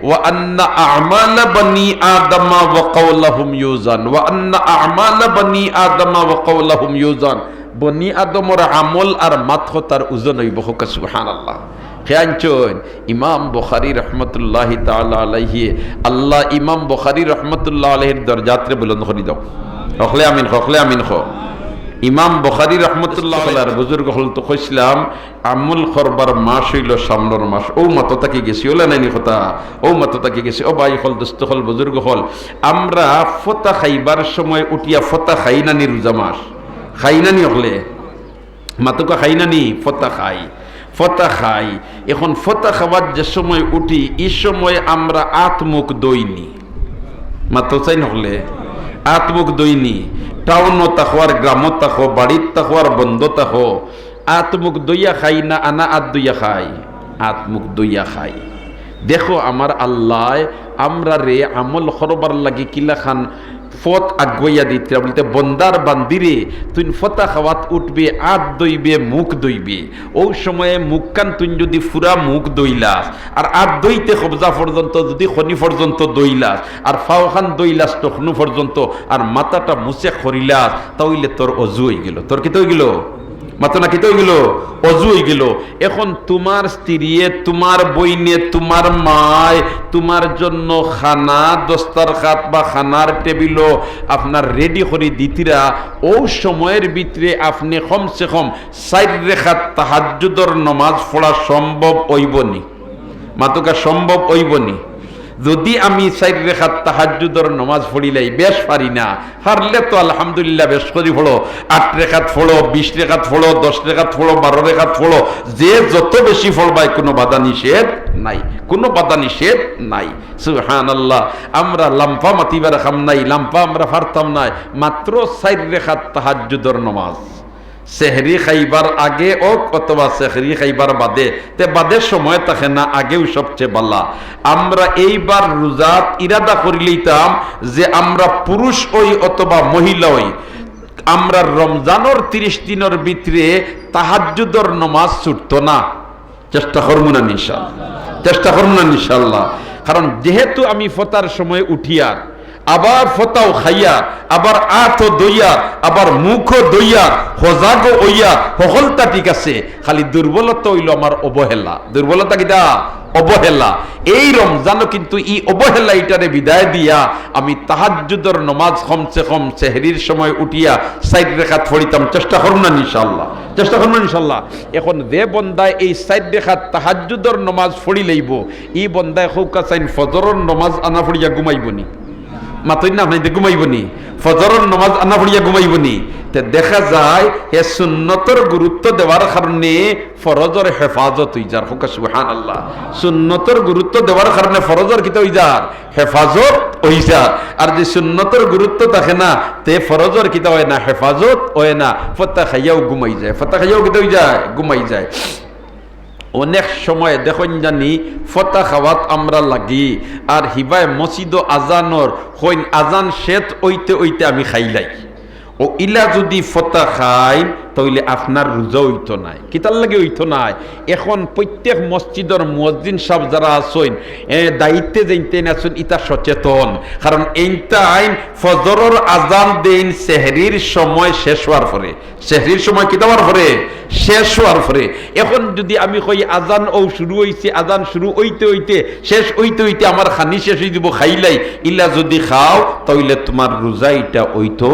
ওয়া আন্না আমাল বনি আদম ওয়া কাওলাহুম ইউজান, ওয়া আন্না আমাল বনি আদম ওয়া কাওলাহুম ইউজান। বনি আদমের আমল আর মাতহতার ওজন হইব। সুবহানাল্লাহ। খেয়াঞ্চন ইমাম বুখারী রহমতুল্লাহি তাআলা আলাইহি, আল্লাহ ইমাম বুখারী রহমতুল্লাহ আলাইহির দরজাতরে বুলন্দ করে দাও। হকলে আমিন, হকলে আমিন। ইমাম বুখারী রহমতুল্লাহ আলাইহির বুজুর্গ হল তো কইছিলাম আমল করবার মাস হইল সামনের মাস। ও মত তাকে গেছি ওলা নাইনি কথা, ও মত তাকে গেছি। ও ভাই হল, দোস্ত হল, বুজুর্গ হল, আমরা ফতা খাইবার সময় উঠিয়া ফতা খাই নানি, রোজা মাস খাই নানি, হকলে মাতুকা খাই নানি, ফতা খাই, ফতা খাই। এখন ফতা খাবার যে সময় উঠি এই সময় আমরা আত্মুখ দইনি, মাত্র চাই নহলে আত্মুখ দইনি। টাউন তাকো আর গ্রাম তাকো, বাড়ির তাকো আর বন্ধ তাকো, আত্মুখ দইয়া খাই না আনা আত দইয়া খাই, আত্মুখ দইয়া খাই। দেখো আমার আল্লাহ আমরা রে আমল করবার লাগে কিলা খান ফত আগুয়া দিতে বলতে বন্দার বান্দিরে তুই ফতা খাওয়াত উঠবে, আত দইবে, মুখ দইবে। ও সময়ে মুখ কান তুই যদি ফুরা মুখ দইলাস আর আত দইতে কবজা পর্যন্ত যদি খনি পর্যন্ত দইলাস আর ফাও খান দইলাস তখনু পর্যন্ত আর মাথাটা মুছে করিলাস, তাহলে তোর অজু হয়ে গেল। তোর কি তো হয়ে গেল? মাত্র না কি তো গেল, অজু হয়ে গেল। এখন তোমার স্ত্রী, তোমার বইনে, তোমার মায় তোমার জন্য খানা দস্তারখাত বা খানার টেবিলও আপনার রেডি করে দিতিরা, ও সময়ের ভিতরে আপনি কমসে কম 4 রেখাত তাহাজ্জুদের নমাজ পড়া সম্ভব হইবনি? মাতুকা সম্ভব হইবনি? যদি আমি 4 রেখাত তাহাজ্জুদের নমাজ পড়িলাই বেশ পারি না, পারলে তো আলহামদুলিল্লাহ বেশ করি পড়ো, 8 রেখাত পড়ো, 20 রেখাত পড়ো, 10 রেখাত পড়ো, 12 রেখাত পড়ো, যে যত বেশি পড়বাই কোনো বাধা নিষেধ নাই, কোনো বাধা নিষেধ নাই। সুবহানাল্লাহ। আমরা লাম্পা মাতিবার খাম নাই, লাম্পা আমরা পারতাম নাই, মাত্র 4 রেখাত তাহাজ্জুদের নমাজ, সেহরি খাইবার আগে হোক অথবা সেহরি খাইবার বাদে, তে বাদের সময় থাকে না, আগেও সবচেয়ে বালা। আমরা এইবার রোজাত ইরাদা করে লইতাম যে আমরা পুরুষ হই অথবা মহিলা হই, আমরা রমজানের 30 দিনের ভিতরে তাহাজ্জুদের নামাজ ছুটতো না। চেষ্টা করবো না ইনশাআল্লাহ, চেষ্টা করবো না ইনশাআল্লাহ। কারণ যেহেতু আমি ফতার সময় উঠিয়া আবার ফতাও খাইয়া আবার আতো দইয়া আবার মুখও দইয়া হজাগো ওইয়া হকলতা ঠিক আছে, খালি দুর্বলতা হইল আমার অবহেলা। দুর্বলতা কিটা? অবহেলা। এই রমজানও কিন্তু এই অবহেলা এটারে বিদায় দিয়া আমি তাহাজ্জুদের নামাজ কমসে কম সেহরির সময় উঠিয়া 4 রাকাত পড়িতাম। চেষ্টা করুন না ইনশাআল্লাহ, চেষ্টা করুন না ইনশাআল্লাহ। এখন যে বন্দায় এই 4 রাকাত তাহাজ্জুদের নামাজ পড়ি লইব, এই বন্দায় হৌকা চাইন ফজরের নামাজ আনা পড়িয়া ঘুমাইবনি, মাতই না আপনাদের ঘুমাইবনি, ফজরের নামাজ আনা পড়িয়া ঘুমাইবনি। তে দেখা যায় হে সুন্নতর গুরুত্ব দেওয়ার কারণে ফরজের হেফাজত হই যার। হোক সুবহানাল্লাহ। সুন্নতর গুরুত্ব দেওয়ার কারণে ফরজের কিতা হই যার? হেফাজত হই যার। আর যে সুন্নতর গুরুত্ব থাকে না তে ফরজের কিতা হয় না, হেফাজত হয় না। ফতা খাইয়াও ঘুমাই যায়, ফতা খাইয়াও কিতা হই যায়? ঘুমাই যায়। অনেক সময় দেখুন জানি ফতা খাওয়াত আমরা লাগি আর হিবায় মসজিদ আজানর হইন আজান শেষ ওইতে ওইতে আমি খাইলাই। ও ইলা যদি ফতা খাই তাহলে আপনার রোজা হইতো নাই। কিতার লাগে হইতো নাই? এখন প্রত্যেক মসজিদের মুয়াজ্জিন সাহেব যারা আছেন দায়িত্বে যেতেন আছেন ইটা সচেতন। কারণ এইটা আইন ফজরের আজান দেন সেহরির সময় শেষ হওয়ার পরে, সেহরির সময় কিতা হওয়ার পরে? শেষ হওয়ার পরে। এখন যদি আমি কই আজান ও শুরু হইছে, আজান শুরু হইতে হইতে শেষ হইতে হইতে আমার খানি শেষ হয়ে দিব খাইলাই, ইলা যদি খাও তাহলে তোমার রোজা এটা হইতো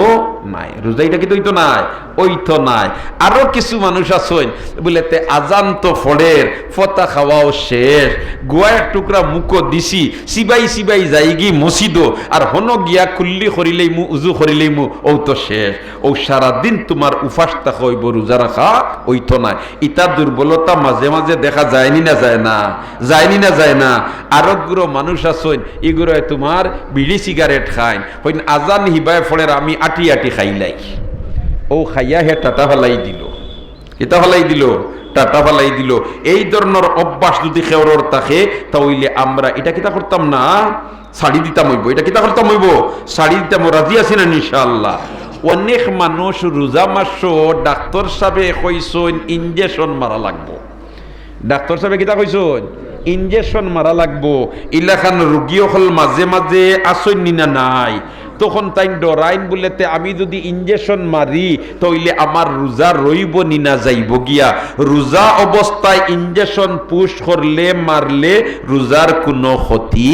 নাই। রোজা এটা কি হইতো নাই? হইতো নাই। আরো কিছু মানুষ আছেন বলে আজান তো ফড়ের, ফতা খাওয়াও শেষ, গোয়া টুকরা মুখো দিছি, সিবাই সিবাই যাই গি মসজিদ আর হন গিয়া কুল্লি করিলেই মু উজু করিলেই মু ও তো শেষ। ও সারাদিন তোমার উপাস থাকা হইব, রোজা রাখা হইতো না। ইটা দুর্বলতা মাঝে মাঝে দেখা যায়নি না যায় না? যায়নি না যায় না? আরোগ্য মানুষ আছেন এগুলো তোমার বিড়ি সিগারেট খায়, হইন আজান হিবায় ফড়ের আমি আটি আটি খাইলাই, ও খাইয়া হে টাটা ফেলাই দিল। এটা ফেলাই দিল, টাটা ফেলাই দিল। এই ধরনের অভ্যাস যদি খেওর থাকে তাহলে আমরা এটা কিতা করতাম না, ছাড়ি দিতাম হইব। এটা কিতা করতাম হইব, ছাড়ি দিতাম। রাজি আছি না ইনশাআল্লাহ? অনেক মানুষ রোজা মাস ডাক্তার সাহেবে কইসন ইনজেকশন মারা লাগবো। ডাক্তার সাহেবে কিতা কইসন? ইনজেকশন মারা লাগবো। ইলাখান রোগী হল মাঝে মাঝে আসন নিনা নাই, তখন তাই ডরাইন বলেতে আমি যদি ইনজেকশন মারি তাইলে আমার রোজা রইব নি না যাইব গিয়া। রোজা অবস্থায় ইনজেকশন পুশ করলে মারলে রোজার কোনো ক্ষতি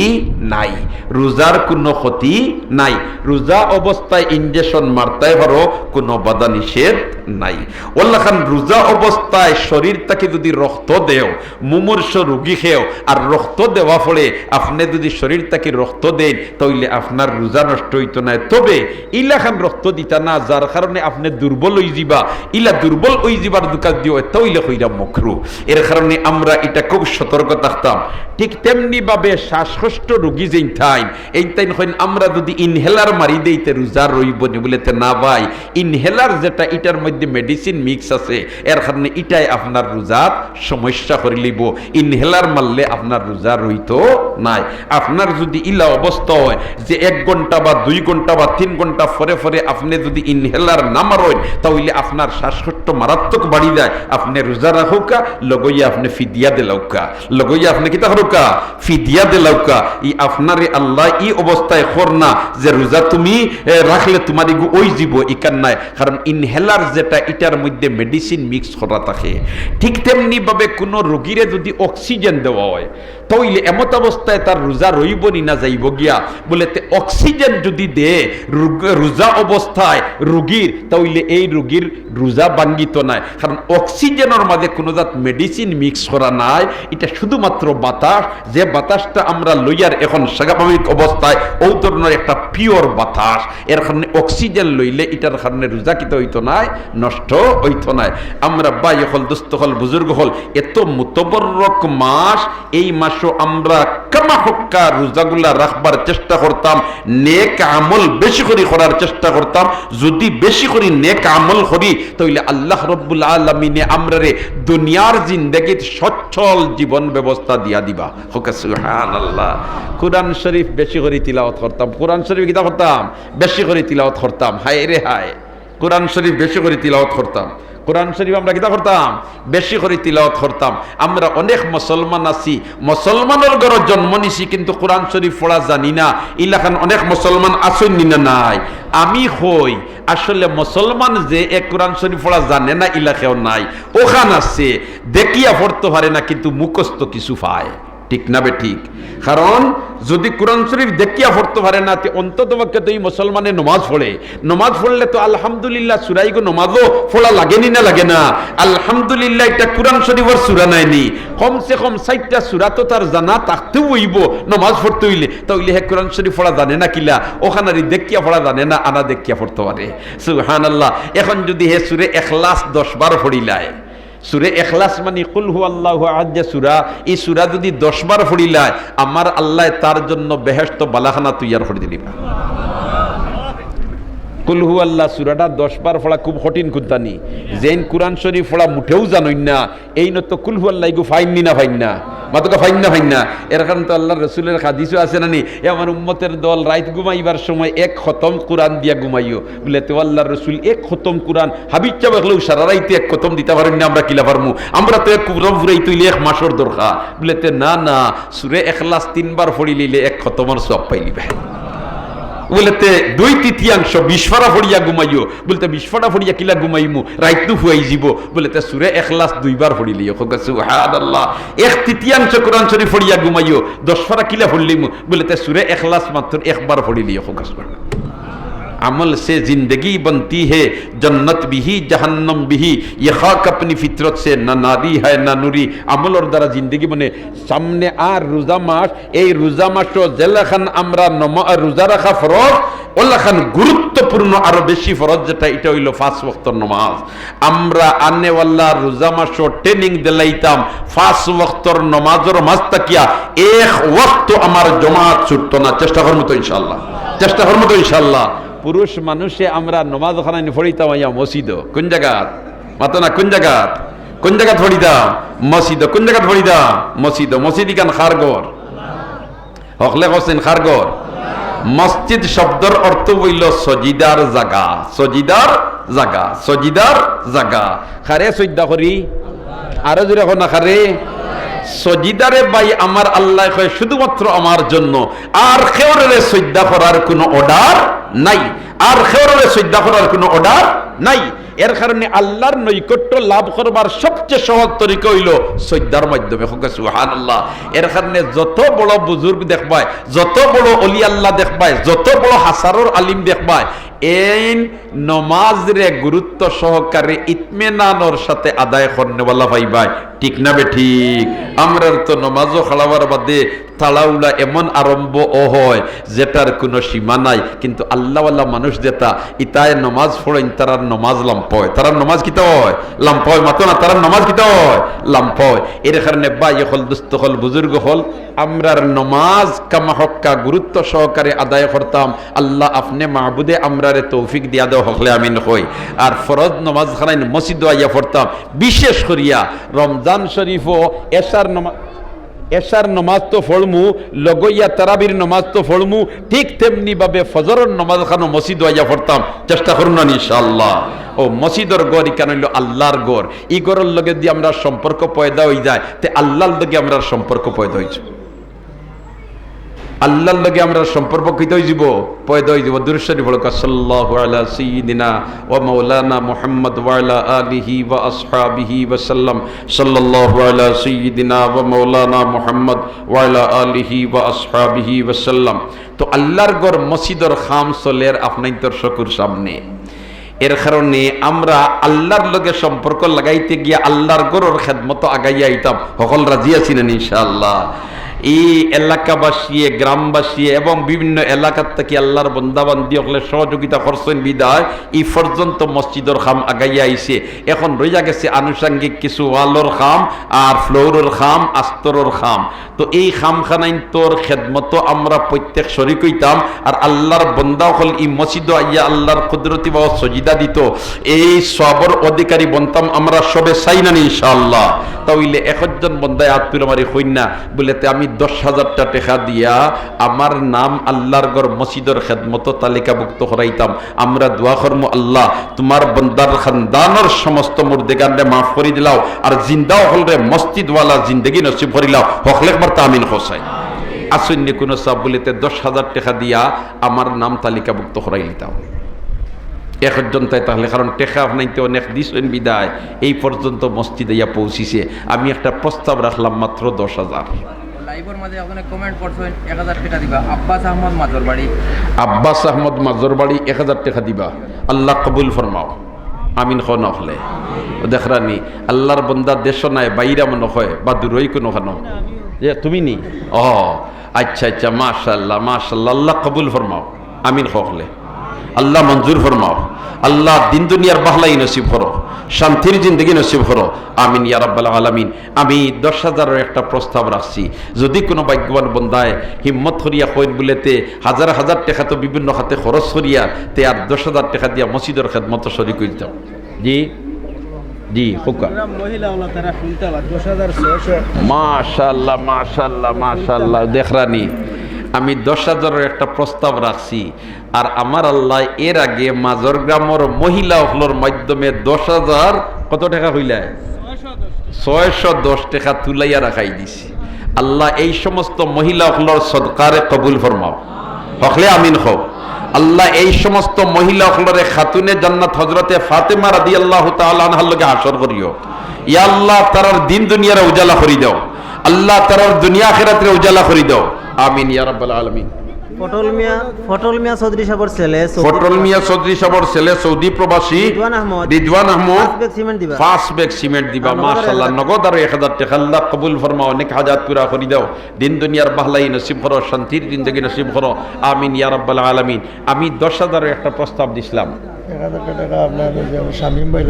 নাই, রোজার কোনো ক্ষতি নাই। রোজা অবস্থায় ইনজেকশন মারতে পারো, কোনো বাধা নিষেধ নাই। ওল্লাখান রোজা অবস্থায় শরীরটাকে যদি রক্ত দেও, মুমূর্ষ রোগী খেও আর রক্ত দেওয়া ফলে আপনি যদি শরীরটাকে রক্ত দেন তাইলে আপনার রোজা নষ্ট হইতো না। তবে ইলাখান রক্ত দিতা না যার কারণে আপনি দুর্বল হয়ে যাবা, ইলা দুর্বল হয়ে যাবার দোকান দিও তাইলে হইরা মকরু। এর কারণে আমরা এটা খুব সতর্ক থাকতাম। ঠিক তেমনি ভাবে শ্বাসকষ্ট রোগী যেই থাইন এই তাইন হইন আমরা যদি ইনহেলার মারি দেইতে রোজা রইব নি বলেতে না ভাই, ইনহেলার যেটা এটার মধ্যে মেডিসিন মিক্স আছে, এর কারণে এটাই আপনার রোজার সমস্যা করে লইব। ইনহেলার মারলে আপনার রোজা রইতো নাই। আপনার যদি ইলা অবস্থা হয় যে 1 ঘন্টা বা 2 ঘন্টা বা 3 ঘন্টা পরে পরে আপনি যদি ইনহেলার না মারেন তাহলে আপনার শ্বাসকষ্ট মারাত্মক বাড়ি যায়। আপনি রোজা রাখুকা, লগইয়া আপনি ফিদিয়া দিলাউকা, লগইয়া আপনি কিতা করুকা, ফিদিয়া দিলাউকা। ই আপনারে আল্লাহ ই অবস্থায় করনা যে রোজা তুমি রাখলে তোমার ইগু ওই জীব ইকান নাই। কারণ ইনহেলার যেটা এটার মধ্যে মেডিসিন মিক্স করা থাকে। ঠিক তেমনি ভাবে কোনো রোগীরে যদি অক্সিজেন দেওয়া হয় তাইলে এমত অবস্থায় তার রোজা রইব নি না যাইব গিয়া বলেতে অক্সিজেন যদি দে রোজা অবস্থায় রোগীর তাইলে এই রোগীর রোজা ভাঙ্গিত নাই। কারণ অক্সিজেনের মাঝে কোনো জাত মেডিসিন মিক্স করা নাই, এটা শুধুমাত্র বাতাস। যে বাতাসটা আমরা লইয়ার এখন স্বাভাবিক অবস্থায় ও ধরনের একটা পিওর বাতাস, এর কারণে অক্সিজেন লইলে এটার কারণে রোজা কিতা হইতো নাই, নষ্ট হইতো নাই। আমরা বাই হল দোস্ত হল বুজুর্গ হল এত মুতবরক মাস, এই মাসও আমরা কামা হক্কা রোজাগুলা রাখবার চেষ্টা করতাম, নেক আমল বেশি করে করার চেষ্টা করতাম। যদি বেশি করে নেক আমল করি তাহলে আল্লাহ রব্বুল আলামিনে আমরারে দুনিয়ার জিন্দেগিতে সচ্ছল জীবন ব্যবস্থা দিয়া দিবা। সুবহানাল্লাহ। কুরআন শরীফ বেশি করে তিলাওয়াত করতাম। কোরআন শরীফ কিতা করতাম? বেশি করে তিলাওয়াত করতাম। হায় রে হায়, কোরআন শরীফ বেশি করে তিলাওয়াত করতাম। কোরআন শরীফ আমরা কিতা করতাম? বেশি করে তিলাওয়াত করতাম। আমরা অনেক মুসলমান আছি, মুসলমানের ঘরে জন্ম নিছি, কিন্তু কোরআন শরীফ পড়া জানি না। ইলাখান অনেক মুসলমান আছেন না নাই? আমি হই আসলে মুসলমান যে এক কোরআন শরীফ পড়া জানে না ইলাকাও নাই, ওখান আছে দেখিয়া পড়তে পারে না, কিন্তু মুখস্থ কিছু পায়। ঠিক না বে ঠিক? কারণ যদি কোরআন শরীফ দেখিয়া পড়তে পারে না, অন্তত পক্ষে তো এই মুসলমানের নমাজ পড়ে। নমাজ পড়লে তো আলহামদুলিল্লাহ সুরাইগো নমাজও পড়া লাগেনি না লাগে না? আলহামদুলিল্লাহ এটা কোরআন শরীফের সুরা নাইনি, কমসে কম 4টা সুরা তো তার জানা থাকতেও হইব নমাজ পড়তে হইলে। তাইলে হে কোরআন শরীফ পড়া জানে না কিলা? ওখানারি দেখিয়া পড়া জানে না, আনা দেখিয়া পড়তে পারে। সুবহানাল্লাহ। এখন যদি হে সুরে ইখলাস 10 বার পড়িলায়, সুরে ইখলাস মানে কুল হুয়াল্লাহু আহাদ যে সূরা, এই সূরা যদি 10 বার পড়িলায় আমার আল্লাহ তার জন্য বেহেশত বালাখানা তৈয়ার করে দিলিবা। কুল হুয়াল্লাহ সূরাটা 10 বার পড়া খুব কঠিন কুদ্দানি। যেন কোরআন শরীফ পড়া মুঠেও জানোই না, এই নত কুল হুয়াল্লাহ গো ফাইননি না ফাইননা মাতকা ফাইননা ফাইননা। এর কারণ তো আল্লাহর রাসূলের হাদিসও আছে না নি, আমার উম্মতের দল রাত ঘুমাইবার সময় 1 খতম কোরআন দিয়া ঘুমাইও। বলে তো আল্লাহর রাসূল 1 খতম কোরআন হাবিব চাবা গেলেও সারা রাইতে 1 খতম দিতে পারেন না, আমরা কিলা পারমু? আমরা তো 1 খতম ফুরাই তুইলে 1 মাসের দরকার। বলে তো না না, সূরা ইখলাস 3 বার পড়িলে 1 খতমের সওয়াব পাইলিবা। বলতে 2/3 20 ফারা ফড়িয়া ঘুমাইও। বলতে 20 ফারা ফড়িয়া কিলা ঘুমাইমু? রাইতু হুয়াই যাব। বলতে সূরা ইখলাস 2 বার পড়িলিও। সুবহানাল্লাহ। 1/3 কোরআন শরীফ ফড়িয়া ঘুমাইও, 10 ফারা কিলা পড়লিমু? বলতে সূরা ইখলাস মাত্র 1 বার পড়িলিও। अमल से जिंदगी बनती है, जन्नत भी ही जहन्नम भी ही, ये खाक अपनी फितरत से न नारी है न नूरी। আমলের দ্বারা জিন্দগি মানে সামনে আর রোজা মাস, এই রোজা মাসও যেলাখান আমরা রোজা রাখা ফরজ, ওলাখান গুরুত্বপূর্ণ আরো বেশি ফরজ যেটা, এটা হইল 5 ওয়াক্তের নামাজ। আমরা আনেওয়াল্লা রোজা মাসও ট্রেনিং দিলাইতাম 5 ওয়াক্তের নামাজের মাঝ তাকিয়া 1 ওয়াক্ত আমার জমাত ছুটতো না। চেষ্টা করবো তো ইনশাআল্লাহ, চেষ্টা করবো তো ইনশাআল্লাহ। পুরুষ মানুষে আমরা নমাজ খানায় পড়িতাম আইয়া মসজিদ। কোন জায়গাত মাতো না? কোন জায়গাত? কোন জায়গাত পড়িতাম? মসজিদ। কোন জায়গাত পড়িতাম? মসজিদ। মসজিদ কান খারগর হকলে হোসেন খারগর। মসজিদ শব্দের অর্থ হইল সজিদার জায়গা, সজিদার জায়গা, সজিদার জায়গা। খারে সজ্জা করি আরো জোরে এখন না খারে সজিদারে বাই আমার আল্লাহ কয় শুধুমাত্র আমার জন্য, আর কেউরে সজ্জা করার কোনো অর্ডার নাই, আর কেউরে সজ্জা করার কোনো অর্ডার নাই। এর কারণে আল্লাহর নৈকট্য লাভ করবার সবচেয়ে সহজ তরিকা হইল সজ্জার মাধ্যমে। সুবহানাল্লাহ। এর কারণে যত বড় বুজুর্গ দেখবায়, যত বড় অলি আল্লাহ দেখবায়, যত বড় হাসারর আলিম দেখবায়, এই নমাজ রে গুরুত্ব সহকারে ইতমেনানোর সাথে আদায় করনেওয়ালা পাইবাই। ঠিক না বে ঠিক? আমরা তো নমাজও খাড়াবার বাদে তাড়াউলা এমন আরম্ভ ও হয় যেটার কোনো সীমা নাই, কিন্তু আল্লাহওয়ালা মানুষ যেটা ইতায় নমাজ পড়েন তারার নমাজ লাম্পয়, তারার নমাজ কিতা হয়? লাম্পয় মাতো না, তারার নমাজ কিতা হয়? লাম্পয়। এর কারণে বাই হল, দুস্থ হল, বুজুর্গ হল, আমরার নমাজ কামা হক্কা গুরুত্ব সহকারে আদায় করতাম। আল্লাহ আপনি মাহবুদে আমরারে তৌফিক দিয়া দেও হকলে আমিন হই। আর ফরজ নমাজ খানায় মসজিদ আইয়া পড়তাম, বিশেষ করিয়া রমজান শরীফ ও এশার নমাজ তো পড়মু, লগইয়া তারাবির নমাজ তো পড়মু, ঠিক তেমনি ভাবে ফজরের নমাজ খানো মসজিদ আইয়া পড়তাম। চেষ্টা করুন না ইনশাআল্লাহ। ও মসজিদের গড় ইকান হইল আল্লাহর গড়। ই গড়ের লগে দিয়ে আমরা সম্পর্ক পয়দা হয়ে যায়, তে আল্লাহর লগে আমরা সম্পর্ক পয়দা হয়েছে, আল্লাহর লগে আমরা সম্পর্ক কইতে হইব, পয়দা হইব। দুরূদ শরীফ পড়ো, সাল্লাল্লাহু আলা সাইয়্যিদিনা ওয়া মাওলানা মুহাম্মদ ওয়া আলা আলিহি ওয়া আসহাবিহি ওয়া সাল্লাম। সাল্লাল্লাহু আলা সাইয়্যিদিনা ওয়া মাওলানা মুহাম্মদ ওয়া আলা আলিহি ওয়া আসহাবিহি ওয়া সাল্লাম। তো আল্লাহর ঘর মসজিদের খাম চলের আপনাই তোর শকুর সামনে। এর কারণে আমরা আল্লাহর লগে সম্পর্ক লাগাইতে গিয়া আল্লাহর ঘরের খেদমত আগাইয়া আইতাম। সকল রাজি আছেন ইনশাআল্লাহ? এই এলাকাবাসী গ্রামবাসী এবং বিভিন্ন এলাকার থেকে আল্লাহর বন্দাবান্দি হলে সহযোগিতা করছেন বিদায় এই পর্যন্ত মসজিদের খাম আগাইয়া আইছে। এখন রইয়া গেছে আনুষাঙ্গিক কিছু ওয়ালর খাম আর ফ্লোরের খাম আস্তরের খাম। তো এই খামখানাইন তোর খেদমত আমরা প্রত্যেক শরীক হইতাম আর আল্লাহর বন্দা হল এই মসজিদ আইয়া আল্লাহর কুদরতি বা সজিদা দিত, এই সবর অধিকারী বনতাম আমরা সবে চাই না ইনশাআল্লাহ। তাইলে একজন বন্দায় আত্মীয় মারি হইনা বলেতে আমি 10,000 টাকা দিয়া আমার নাম আল্লাহর ঘর মসজিদের খেদমত তালিকাভুক্ত করাইতাম। আমরা দোয়া করবো, আল্লাহ তোমার বন্দার খানদানের সমস্ত মুর্দেগানরে মাফ করে দিলাও আর জিন্দাও হলরে মসজিদওয়ালা জিন্দগি নসিব করিলাও। হকলে একবার তামিন হোসাই আসন্য কোনো সব বলিতে 10,000 টাকা দিয়া আমার নাম তালিকাভুক্ত করাই নিতাম একজন তাই। তাহলে কারণ টেকা আপনাইতে অনেক দিছেন বিদায় এই পর্যন্ত মসজিদে ইয়া পৌঁছিছে। আমি একটা প্রস্তাব রাখলাম মাত্র 10,000। লাইভের মাঝে আপনি কমেন্ট করছেন 1,000 টাকা দিবা। আব্বাস আহমদ মাজরবাড়ি, আব্বাস আহমদ মাজরবাড়ি 1,000 টাকা দিবা। আল্লাহ কবুল ফরমাও, আমিন খন হলে দেখরানি আল্লাহর বন্দা দেশ নাই বাইরা মনে হয় বা দূরই কোনো খানো যে তুমি নি ও আচ্ছা আচ্ছা মাশাআল্লাহ মাশাআল্লাহ। আল্লাহ কবুল ফরমাও, আমিন হলে আল্লাহ মঞ্জুর ফরমাও। আল্লাহ দিন দুনিয়ার বাহলাই নসিব করো, শান্তির জিন্দগি নসিব করো, আমিন ইয়া রাব্বাল আলামিন। আমি 10,000-এর একটা প্রস্তাব রাখছি, যদি কোনো ভাগ্যবান বন্দায় হিম্মত করিয়া কইন বলেতে হাজার হাজার টাকা তো বিভিন্ন খাতে খরচ করিয়া তে আর 10,000 টাকা দিয়া মসজিদের খেদমত শরীক হয়ে যাও। জি জি হুকা মাশাআল্লাহ মাশাআল্লাহ মাশাআল্লাহ। দেখরানি আমি 10,000-এর একটা প্রস্তাব রাখছি আর আমার আল্লাহ এর আগে মাজর গ্রামের মহিলা হলোর মাধ্যমে 10,000 কত টাকা হইলা 610 টাকা তুলাইয়া রাখাই দিছি। আল্লাহ এই সমস্ত মহিলা হলোর সদকারে কবুল ফরমাও, হকলে আমিন হোক। আল্লাহ এই সমস্ত মহিলা হলরে খাতুনে জান্নাত হযরতে ফাতেমা রাদিয়াল্লাহু তাআলা আনহার লগে হাসর করিও। ইয়া আল্লাহ তারার দিন দুনিয়ারে উজালা করি দাও, আল্লাহ তারার দুনিয়া আখিরাতে উজালা করি দাও, আমিন ইয়া রাব্বাল আলামিন। ফটল মিয়া চৌধুরী সাহেবের ছেলে, ফটল মিয়া চৌধুরী সাহেবের ছেলে সৌদি প্রবাসী রিদওয়ান আহমদ 5 ব্যাগ সিমেন্ট দিবা। মাশাআল্লাহ নগদ আর 1,000 টাকা আল্লাহ কবুল ফরমাও, অনেক হাজাত পুরা করে দাও, দিন দুনিয়ার বাহলাই নসিব করো, শান্তির জিন্দেগি নসিব করো, আমিন ইয়া রাব্বাল আলামিন। আমি 10,000-এর একটা প্রস্তাব দিছিলাম। 1,000 টাকা আপনার শামীম ভাই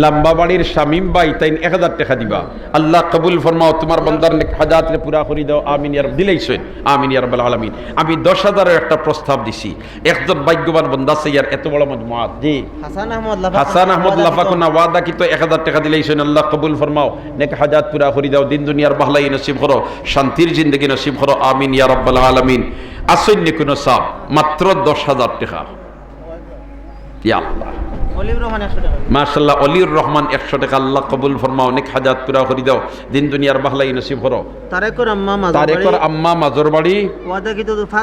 লম্বা বাড়ির শামীম ভাই তাই 1,000 টাকা দিবা। আল্লাহ কবুল ফরমাও, তোমার বান্দার নেক হাজাতরে পুরা করে দাও, আমিন ইয়া রাব দিলাইছেন, আমিন ইয়া রাব্বাল আলামিন। আমি 10,000-এর একটা প্রস্তাব দিছি। একজন ভাগ্যবান বান্দা সাইয়ার এত বড় মজমুআত জি হাসান আহমদ লাফাকুনা ওয়াদা কি তো 1,000 টাকা দিলাইছেন। আল্লাহ কবুল ফরমাও, নেক হাজাত পুরা করে দাও, দিন দুনিয়ার বাহলাই নসিব করো, শান্তির জিন্দেগি নসিব করো, আমিন ইয়া রাব্বাল আলামিন। আসন্য কোন সাব মাত্র 10,000 টাকা। ইয়া আল্লাহ মাশাআল্লাহ অলিউর রহমান 100 টাকা আল্লাহ কবুল ফরমাও, অনেক হাজাত পুরা করে দাও, দিন দুনিয়ার বাহলাই নসিব করো। তারেকর আম্মা মাজরবাড়ি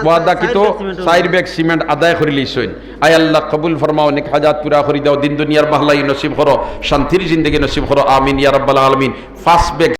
ওয়াদা কিতো 4 ব্যাগ সিমেন্ট আদায় করে লইছেন। আয় আল্লাহ কবুল ফরমাও, অনেক হাজাত পুরা করে দাও, দিন দুনিয়ার বাহলাই নসিব করো, শান্তির জিন্দেগি নসিব করো, আমিন ইয়া রাব্বাল আলামিন। 5 ব্যাগ